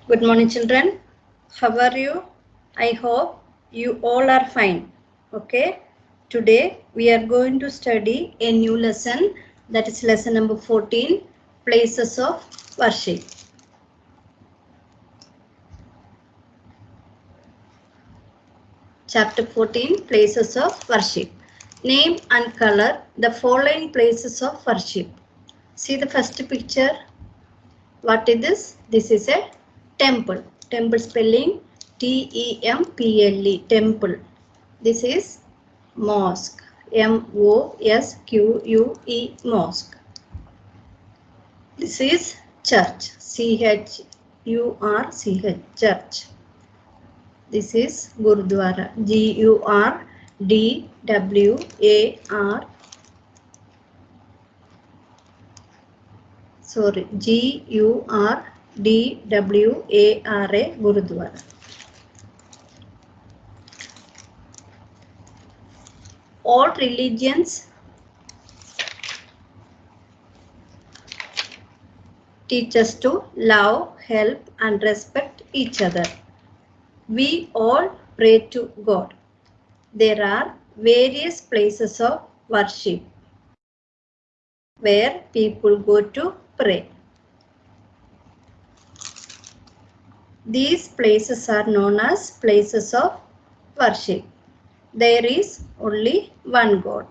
Good morning, children. How are you? I hope you all are fine. Okay. Today we are going to study a new lesson, that is lesson number 14, Places of Worship. Chapter 14, Places of Worship. Name and color the following places of worship. See the first picture. What is this? This is a temple. Temple spelling T-E-M-P-L-E. Temple. This is mosque. M-O-S-Q-U-E. Mosque. This is church. C-H-U-R-C-H. Church. This is Gurudwara. G-U-R-D-W-A-R. Sorry. G-U-R-D-W-A-R-A. Gurudwara. All religions teach us to love, help, and respect each other. We all pray to God. There are various places of worship where people go to pray. These places are known as places of worship. There is only one God.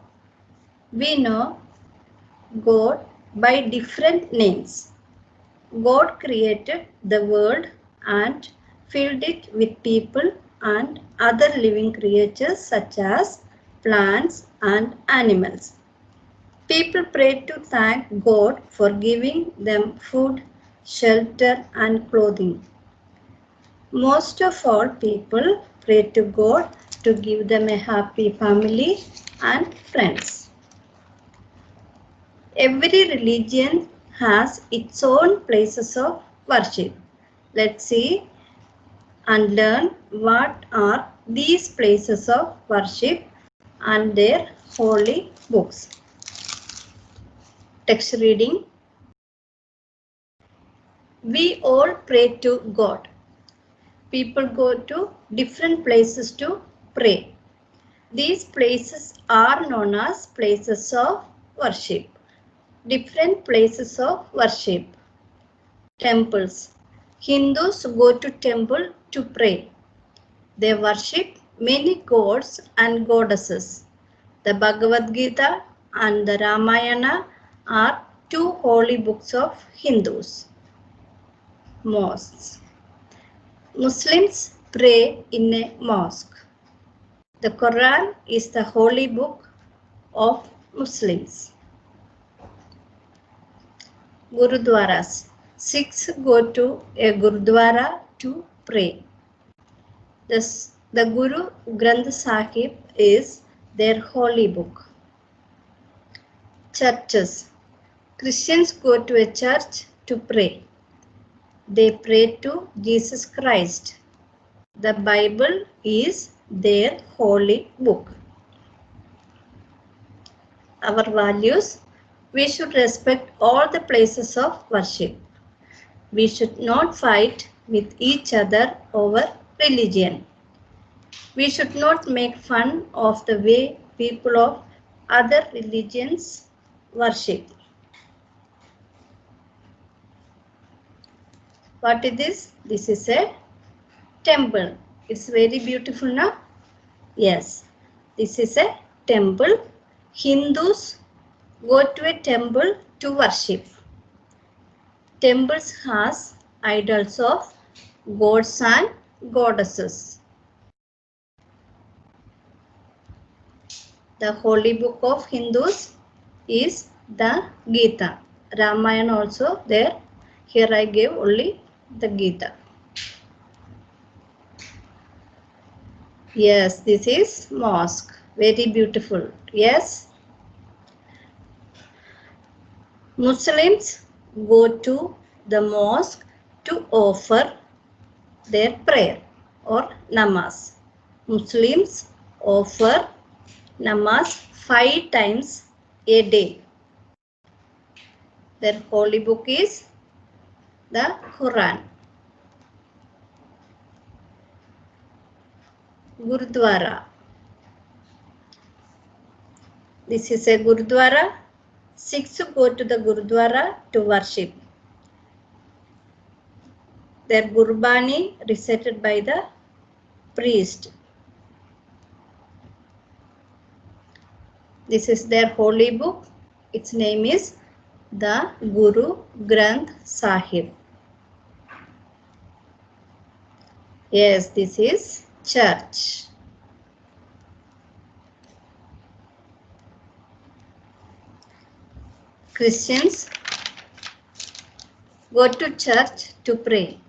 We know God by different names. God created the world and filled it with people and other living creatures such as plants and animals. People pray to thank God for giving them food, shelter, and clothing. Most of all, people pray to God to give them a happy family and friends. Every religion has its own places of worship. Let's see and learn what are these places of worship and their holy books. Text reading. We all pray to God. People go to different places to pray. These places are known as places of worship. Different places of worship. Temples. Hindus go to temple to pray. They worship many gods and goddesses. The Bhagavad Gita and the Ramayana are two holy books of Hindus. Mosques. Muslims pray in a mosque. The Quran is the holy book of Muslims. Gurudwaras. Sikhs go to a Gurudwara to pray. The Guru Granth Sahib is their holy book. Churches. Christians go to a church to pray. They pray to Jesus Christ. The Bible is their holy book. Our values. We should respect all the places of worship. We should not fight with each other over religion. We should not make fun of the way people of other religions worship. What is this? This is a temple. It's very beautiful now. Yes, this is a temple. Hindus go to a temple to worship. Temples has idols of gods and goddesses. The holy book of Hindus is the Gita. Ramayana also there. Here I gave only the Gita. Yes, this is mosque. Very beautiful. Yes. Muslims go to the mosque to offer their prayer or namaz. Muslims offer namaz 5 times a day. Their holy book is the Quran. Gurudwara. This is a Gurudwara. Sikhs go to the Gurudwara to worship. Their Gurbani recited by the priest. This is their holy book. Its name is the Guru Granth Sahib. Yes, this is church. Christians go to church to pray.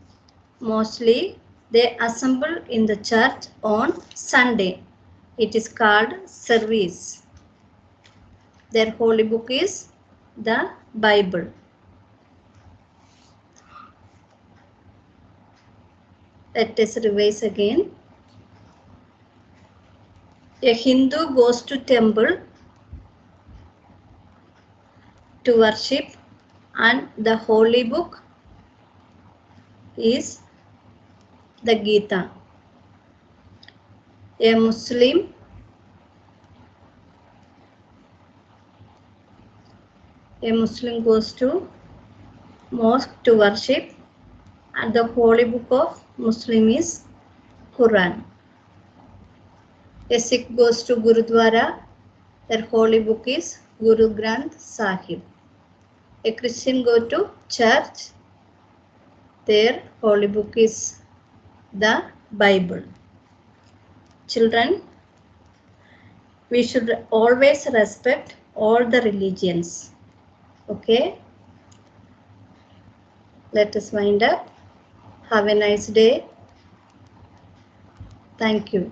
Mostly they assemble in the church on Sunday. It is called service. Their holy book is the Bible. Let us revise again. A Hindu goes to temple to worship, and the holy book is the Gita. A Muslim goes to mosque to worship, and the holy book of Muslim is Quran. A Sikh goes to Gurudwara. Their holy book is Guru Granth Sahib. A Christian go to church. Their holy book is the Bible. Children, we should always respect all the religions. Okay? Let us wind up. Have a nice day. Thank you.